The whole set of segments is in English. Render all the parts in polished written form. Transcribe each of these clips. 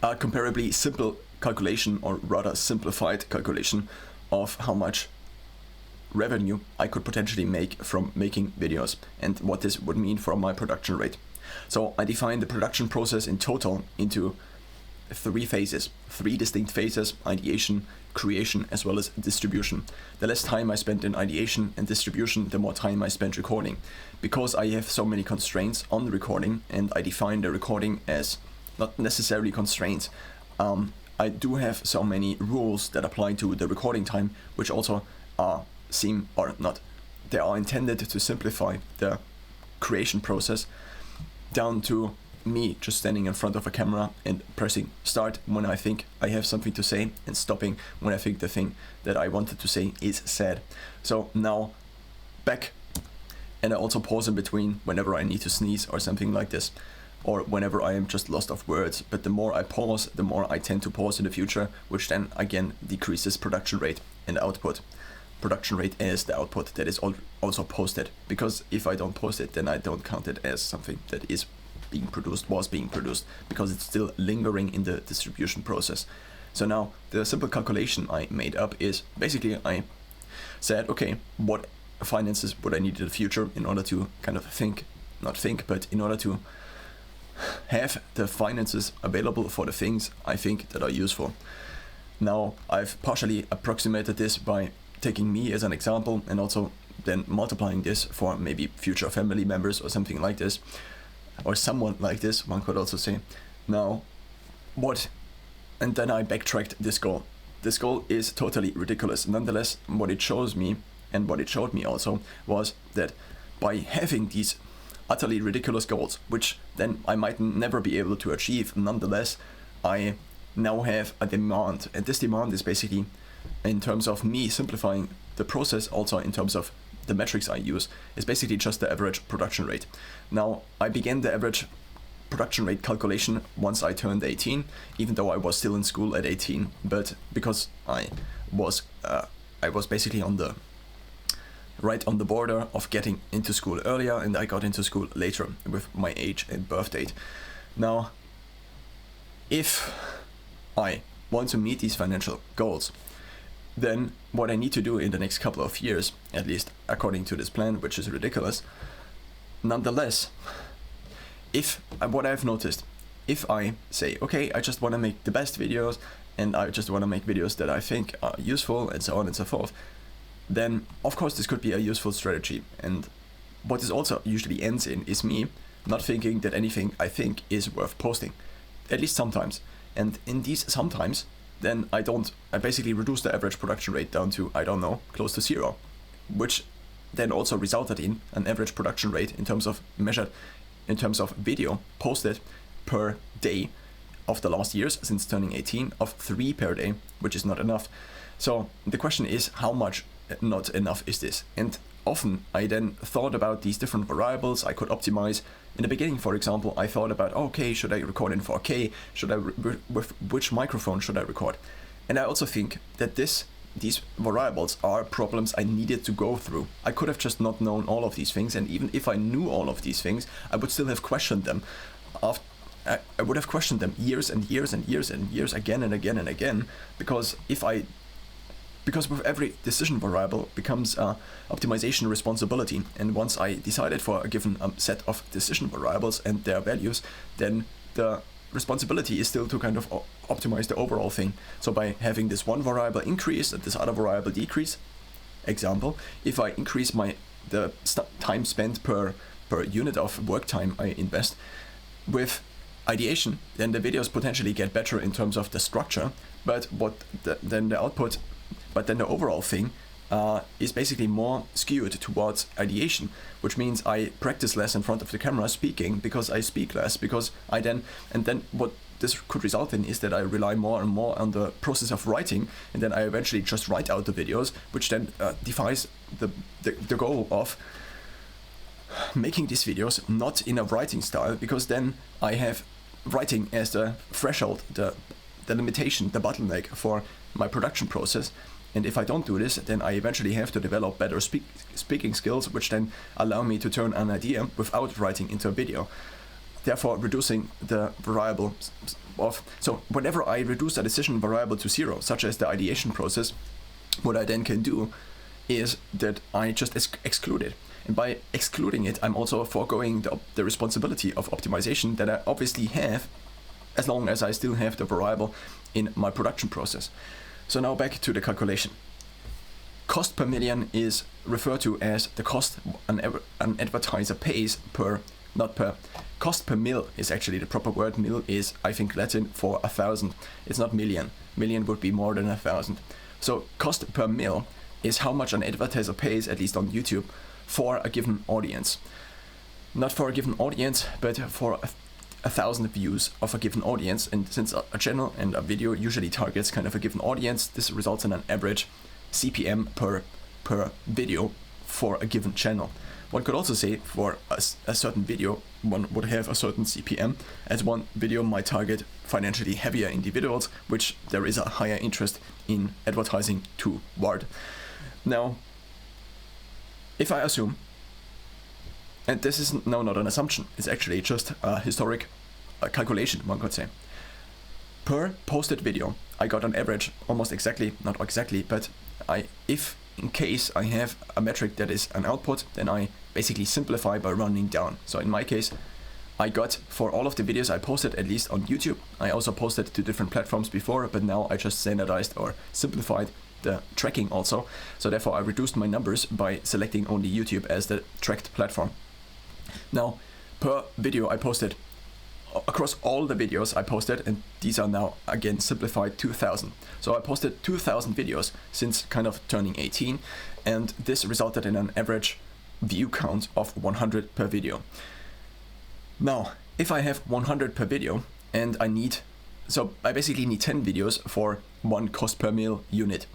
a comparably simple calculation, or rather simplified calculation, of how much revenue I could potentially make from making videos and what this would mean for my production rate. So I defined the production process in total into 3 phases, 3 distinct phases: ideation, creation, as well as distribution. The less time I spent in ideation and distribution, the more time I spent recording. Because I have so many constraints on the recording, and I define the recording as not necessarily constraints, I do have so many rules that apply to the recording time, which also they are intended to simplify the creation process down to me just standing in front of a camera and pressing start when I think I have something to say, and stopping when I think the thing that I wanted to say is said. So now back, and I also pause in between whenever I need to sneeze or something like this, or whenever I am just lost of words. But the more I pause, the more I tend to pause in the future, which then again decreases production rate and output. Production rate as the output that is also posted, because if I don't post it, then I don't count it as something that was being produced, because it's still lingering in the distribution process. So now the simple calculation I made up is basically, I said, okay, what finances would I need in the future in order to kind of in order to have the finances available for the things I think that are useful. Now I've partially approximated this by taking me as an example, and also then multiplying this for maybe future family members or something like this, or someone like this, one could also say. Now, and then I backtracked this goal. This goal is totally ridiculous. Nonetheless, what it shows me, and what it showed me also, was that by having these utterly ridiculous goals, which then I might never be able to achieve, nonetheless, I now have a demand. And this demand is basically, in terms of me simplifying the process, also in terms of the metrics I use, is basically just the average production rate. Now, I began the average production rate calculation once I turned 18, even though I was still in school at 18, but because I was basically right on the border of getting into school earlier, and I got into school later with my age and birth date. Now, if I want to meet these financial goals, then what I need to do in the next couple of years, at least according to this plan, which is ridiculous, nonetheless, what I've noticed, if I say, okay, I just want to make the best videos, and I just want to make videos that I think are useful, and so on and so forth, then of course this could be a useful strategy. And what this also usually ends in is me not thinking that anything I think is worth posting, at least sometimes. And in these sometimes, then I basically reduce the average production rate down to, I don't know, close to 0, which then also resulted in an average production rate in terms of video posted per day of the last years since turning 18 of 3 per day, which is not enough. So the question is, how much not enough is this? And often I then thought about these different variables I could optimize. In the beginning, for example, I thought about, okay, should I record in 4K? With which microphone should I record? And I also think that these variables are problems I needed to go through. I could have just not known all of these things, and even if I knew all of these things, I would still have questioned them. I would have questioned them years and years and years and years, again and again and again, because with every decision variable becomes optimization responsibility. And once I decided for a given set of decision variables and their values, then the responsibility is still to kind of optimize the overall thing. So by having this one variable increase and this other variable decrease, example, if I increase the time spent per unit of work time I invest with ideation, then the videos potentially get better in terms of the structure, but then the overall thing is basically more skewed towards ideation, which means I practice less in front of the camera speaking, because I speak less, because and then what this could result in is that I rely more and more on the process of writing, and then I eventually just write out the videos, which then defies the goal of making these videos not in a writing style, because then I have writing as the threshold, the limitation, the bottleneck for my production process. And if I don't do this, then I eventually have to develop better speaking skills, which then allow me to turn an idea without writing into a video. therefore reducing the variable of, so whenever I reduce a decision variable to 0, such as the ideation process, what I then can do is that I just exclude it. And by excluding it, I'm also foregoing the responsibility of optimization that I obviously have, as long as I still have the variable in my production process. So now back to the calculation. Cost per million is referred to as the cost an advertiser pays per, not per, cost per mil is actually the proper word. Mil is, I think, Latin for 1,000. It's not million. Million would be more than 1,000. So cost per mil is how much an advertiser pays, at least on YouTube, for a given audience. Not for a given audience, but for 1,000 views of a given audience. And since a channel and a video usually targets kind of a given audience, this results in an average CPM per video for a given channel. One could also say for a certain video, one would have a certain CPM, as one video might target financially heavier individuals, which there is a higher interest in advertising toward. Now, if I assume, and this is now not an assumption, it's actually just a historic calculation, one could say. Per posted video, I got an average almost exactly, not exactly, but if in case I have a metric that is an output, then I basically simplify by rounding down. So in my case, I got for all of the videos I posted, at least on YouTube, I also posted to different platforms before, but now I just standardized or simplified the tracking also. So therefore I reduced my numbers by selecting only YouTube as the tracked platform. Now, per video I posted, across all the videos I posted, and these are now again simplified, 2,000. So I posted 2,000 videos since kind of turning 18, and this resulted in an average view count of 100 per video. Now, if I have 100 per video and I basically need 10 videos for one cost per mil unit.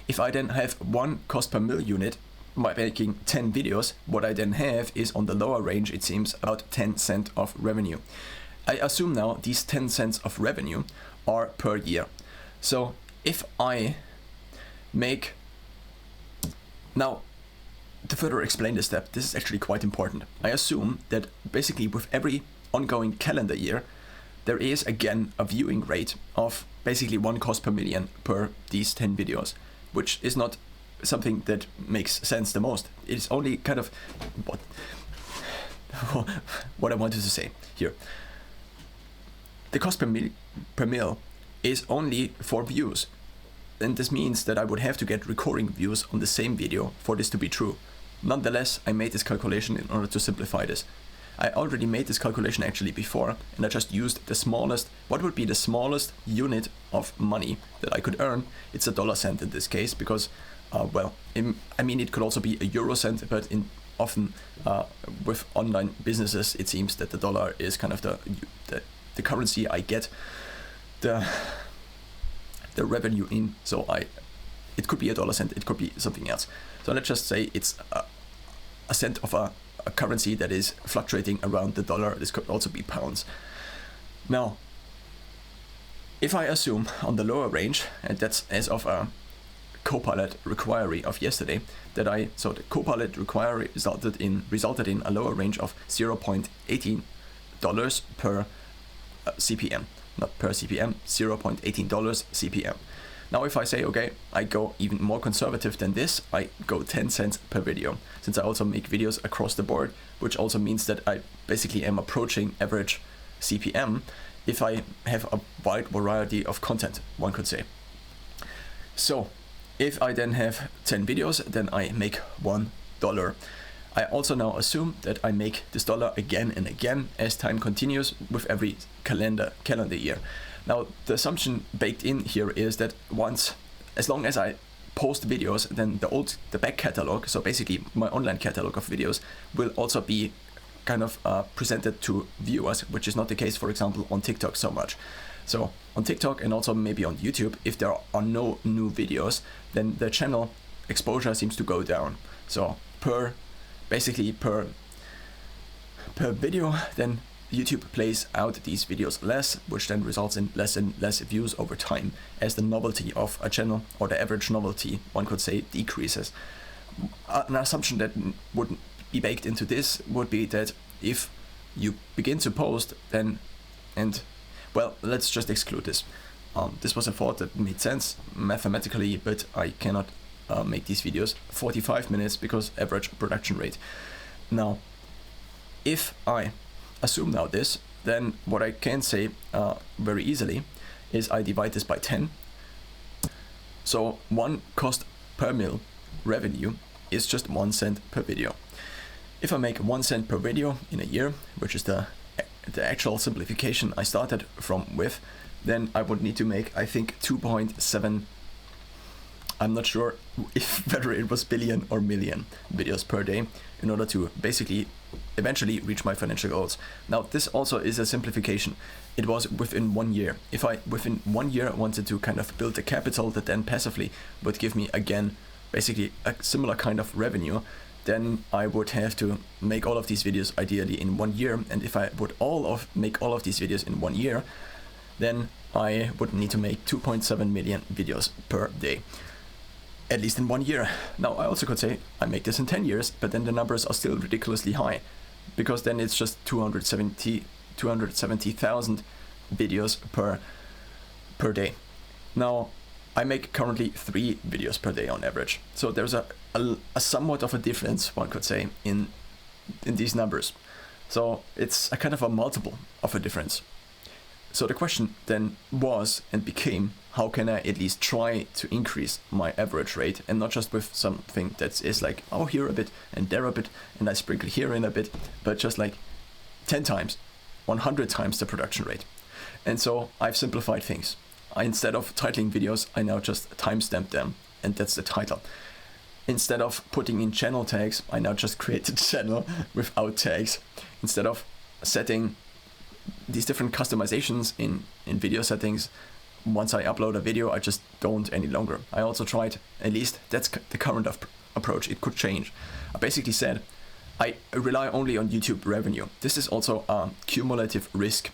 If I then have one cost per mil unit by making 10 videos, what I then have is on the lower range, it seems, about 10 cents of revenue. I assume now these 10 cents of revenue are per year. So if I make, now to further explain this step, this is actually quite important. I assume that basically with every ongoing calendar year, there is again a viewing rate of basically one cost per million per these 10 videos, which is not something that makes sense the most. It's only kind of what I wanted to say here. The cost per mil is only for views, and this means that I would have to get recurring views on the same video for this to be true. Nonetheless, I made this calculation in order to simplify this. I already made this calculation actually before, and I just used the smallest, what would be the smallest unit of money that I could earn. It's $1 in this case, because, it could also be a euro cent, but often with online businesses, it seems that the dollar is kind of the currency I get the revenue in. So it could be $1, it could be something else. So let's just say it's a cent of a currency that is fluctuating around the dollar. This could also be pounds. Now, if I assume on the lower range, and that's as of a Copilot requiree of yesterday, so the Copilot requiree resulted in a lower range of $0.18 per CPM, not per CPM, $0.18 CPM. Now if I say, okay, I go even more conservative than this, I go 10 cents per video, since I also make videos across the board, which also means that I basically am approaching average CPM if I have a wide variety of content, one could say. So if I then have 10 videos, then I make $1. I also now assume that I make this dollar again and again as time continues with every calendar year. Now, the assumption baked in here is that as long as I post videos, then the back catalog, so basically my online catalog of videos, will also be kind of presented to viewers, which is not the case, for example, on TikTok so much. So on TikTok and also maybe on YouTube, if there are no new videos, then the channel exposure seems to go down. So per video, then YouTube plays out these videos less, which then results in less and less views over time as the novelty of a channel, or the average novelty, one could say, decreases. An assumption that would be baked into this would be that if you begin to post, then, and well, let's just exclude this. This was a thought that made sense mathematically, but I cannot make these videos 45 minutes because average production rate. Now, if I assume now this, then what I can say very easily is I divide this by 10. So 1 cost per mil revenue is just 1 cent per video. If I make 1 cent per video in a year, which is the actual simplification I started from with, then I would need to make, I think, 2.7, I'm not sure if whether it was billion or million videos per day in order to basically eventually reach my financial goals. Now, this also is a simplification. It was within 1 year. If I within 1 year wanted to kind of build a capital that then passively would give me again basically a similar kind of revenue, then I would have to make all of these videos ideally in 1 year. And if I would make all of these videos in 1 year, then I would need to make 2.7 million videos per day, at least in 1 year. Now, I also could say I make this in 10 years, but then the numbers are still ridiculously high, because then it's just 270,000 videos per day. Now, I make currently 3 videos per day on average. So there's a somewhat of a difference, one could say, in these numbers. So it's a kind of a multiple of a difference. So the question then was and became, how can I at least try to increase my average rate, and not just with something that is like, oh, here a bit and there a bit, and I sprinkle here in a bit, but just like 10 times, 100 times the production rate. And so I've simplified things. Instead of titling videos, I now just timestamp them, and that's the title. Instead of putting in channel tags, I now just create a channel without tags. Instead of setting these different customizations in video settings, once I upload a video, I just don't any longer. I also tried, at least that's the current approach, it could change. I basically said, I rely only on YouTube revenue. This is also a cumulative risk,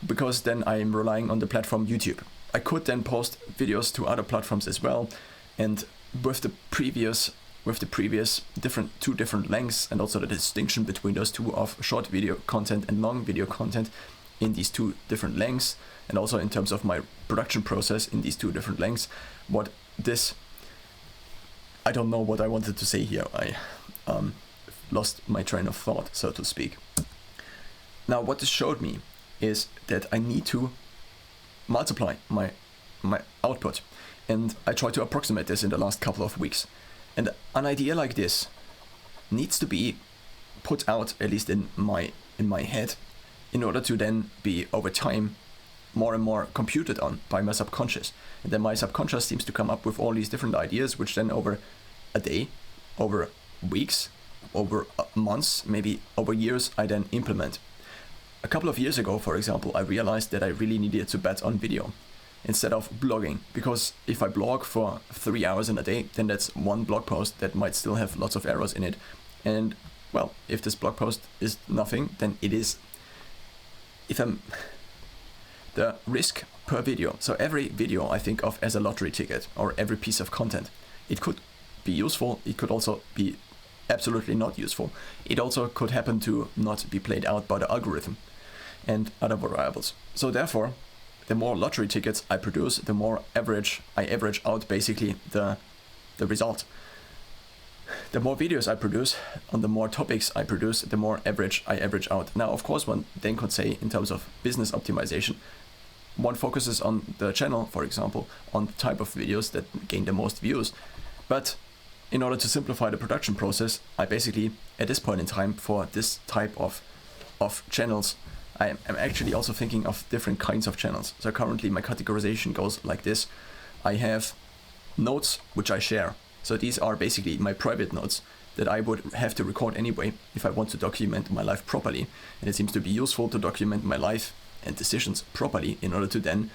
because then I'm relying on the platform YouTube. I could then post videos to other platforms as well, and with the previous two different lengths, and also the distinction between those two of short video content and long video content in these 2 different lengths, and also in terms of my production process in these 2 different lengths, I don't know what I wanted to say here. I lost my train of thought, so to speak. Now, what this showed me is that I need to multiply my output, and I tried to approximate this in the last couple of weeks. And an idea like this needs to be put out, at least in my head, in order to then be over time more and more computed on by my subconscious. And then my subconscious seems to come up with all these different ideas, which then over a day, over weeks, over months, maybe over years, I then implement. A couple of years ago, for example, I realized that I really needed to bet on video instead of blogging, because if I blog for 3 hours in a day, then that's 1 blog post that might still have lots of errors in it. And well, if this blog post is nothing, then it is. The risk per video. So every video I think of as a lottery ticket, or every piece of content. It could be useful. It could also be absolutely not useful. It also could happen to not be played out by the algorithm and other variables. So therefore, the more lottery tickets I produce, the more I average out basically the result. The more videos I produce, on the more topics I produce, the more I average out. Now, of course, one then could say, in terms of business optimization, one focuses on the channel, for example, on the type of videos that gain the most views. But in order to simplify the production process, I basically, at this point in time, for this type of channels, I'm actually also thinking of different kinds of channels. So currently my categorization goes like this. I have notes which I share. So these are basically my private notes that I would have to record anyway if I want to document my life properly. And it seems to be useful to document my life and decisions properly in order to then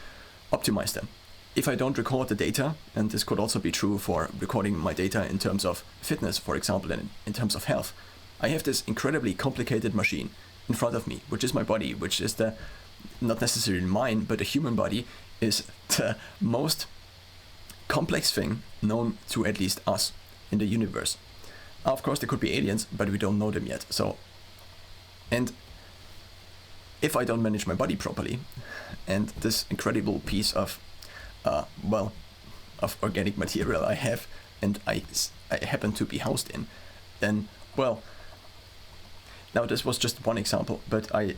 optimize them. If I don't record the data, and this could also be true for recording my data in terms of fitness, for example, and in terms of health, I have this incredibly complicated machine in front of me, which is my body, which is not necessarily mine, but the human body is the most complex thing known to at least us in the universe. Of course, there could be aliens, but we don't know them yet. So, and if I don't manage my body properly, and this incredible piece of of organic material I have, and I happen to be housed in, then, well, now this was just one example, but I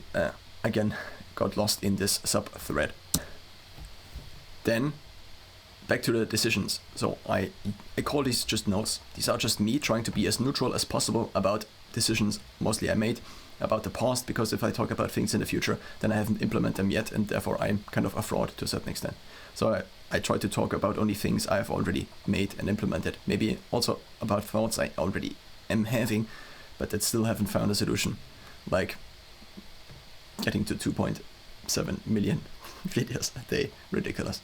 again got lost in this sub-thread. Then back to the decisions. So I call these just notes. These are just me trying to be as neutral as possible about decisions mostly I made about the past, because if I talk about things in the future, then I haven't implemented them yet, and therefore I'm kind of a fraud to a certain extent. So I try to talk about only things I have already made and implemented, maybe also about thoughts I already am having, but that still haven't found a solution, like getting to 2.7 million videos a day. Ridiculous.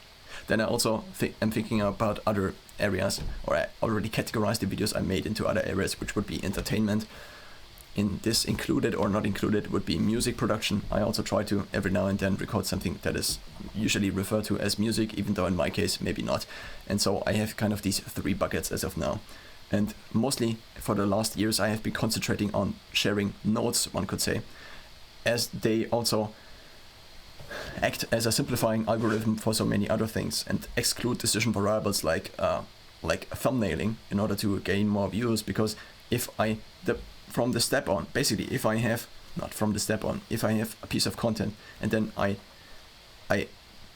Then I also am thinking about other areas, or I already categorized the videos I made into other areas, which would be entertainment. In this, included or not included would be music production. I also try to every now and then record something that is usually referred to as music, even though in my case maybe not. And so I have kind of these 3 buckets as of now. And mostly for the last years I have been concentrating on sharing notes, one could say, as they also act as a simplifying algorithm for so many other things, and exclude decision variables like thumbnailing in order to gain more views. Because if I from the step on, basically, if I have a piece of content and then I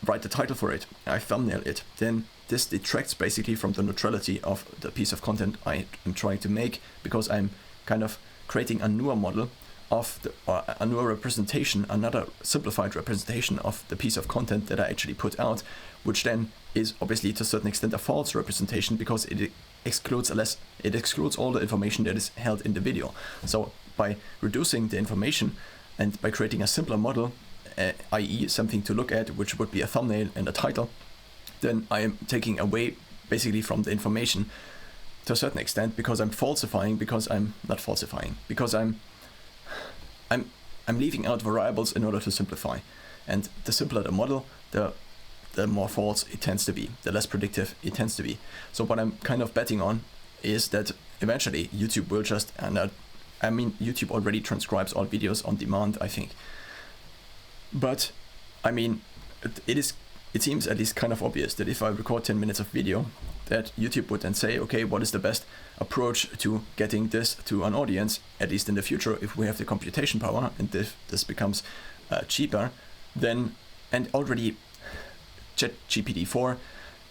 write the title for it, I thumbnail it, then this detracts basically from the neutrality of the piece of content I am trying to make, because I'm kind of creating a newer model of a newer representation, another simplified representation of the piece of content that I actually put out, which then is obviously to a certain extent a false representation, because it excludes all the information that is held in the video. So by reducing the information and by creating a simpler model, i.e. something to look at, which would be a thumbnail and a title, then I am taking away basically from the information to a certain extent, because I'm leaving out variables in order to simplify. And the simpler the model, the more false it tends to be, the less predictive it tends to be. So what I'm kind of betting on is that eventually YouTube will just, YouTube already transcribes all videos on demand, I think. But I mean, it seems at least kind of obvious that if I record 10 minutes of video, that YouTube would then say, okay, what is the best approach to getting this to an audience, at least in the future, if we have the computation power and if this becomes cheaper, then, and already ChatGPT-4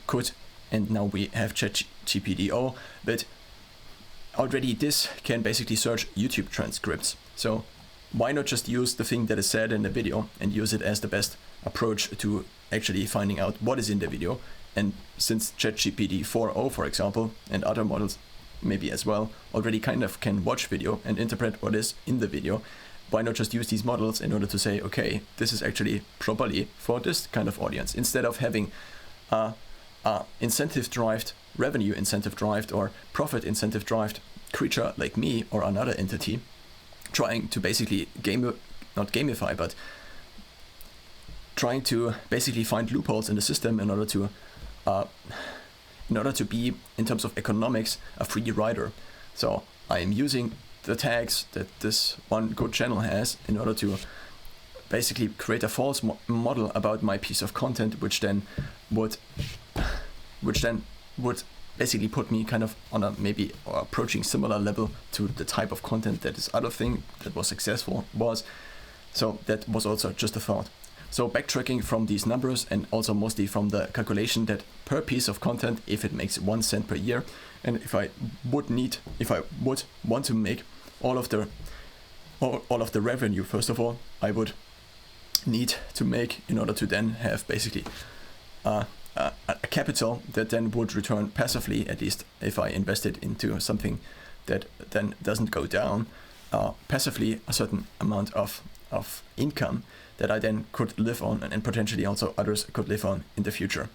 could, and now we have ChatGPT-O, but already this can basically search YouTube transcripts. So why not just use the thing that is said in the video and use it as the best approach to actually finding out what is in the video? And since ChatGPT-4o, for example, and other models maybe as well, already kind of can watch video and interpret what is in the video, why not just use these models in order to say, okay, this is actually properly for this kind of audience, instead of having incentive-derived, revenue incentive-derived, or profit incentive-derived creature like me or another entity trying to basically not gamify, but trying to basically find loopholes in the system in order to be, in terms of economics, a free rider. So I am using the tags that this one good channel has in order to basically create a false model about my piece of content, which then would basically put me kind of on a maybe or approaching similar level to the type of content that this other thing that was successful was. So that was also just a thought. So backtracking from these numbers, and also mostly from the calculation that per piece of content, if it makes 1 cent per year, and if I would want to make all of the revenue, first of all, I would need to make in order to then have basically a capital that then would return passively, at least if I invested into something that then doesn't go down, passively a certain amount of income that I then could live on, and potentially also others could live on in the future.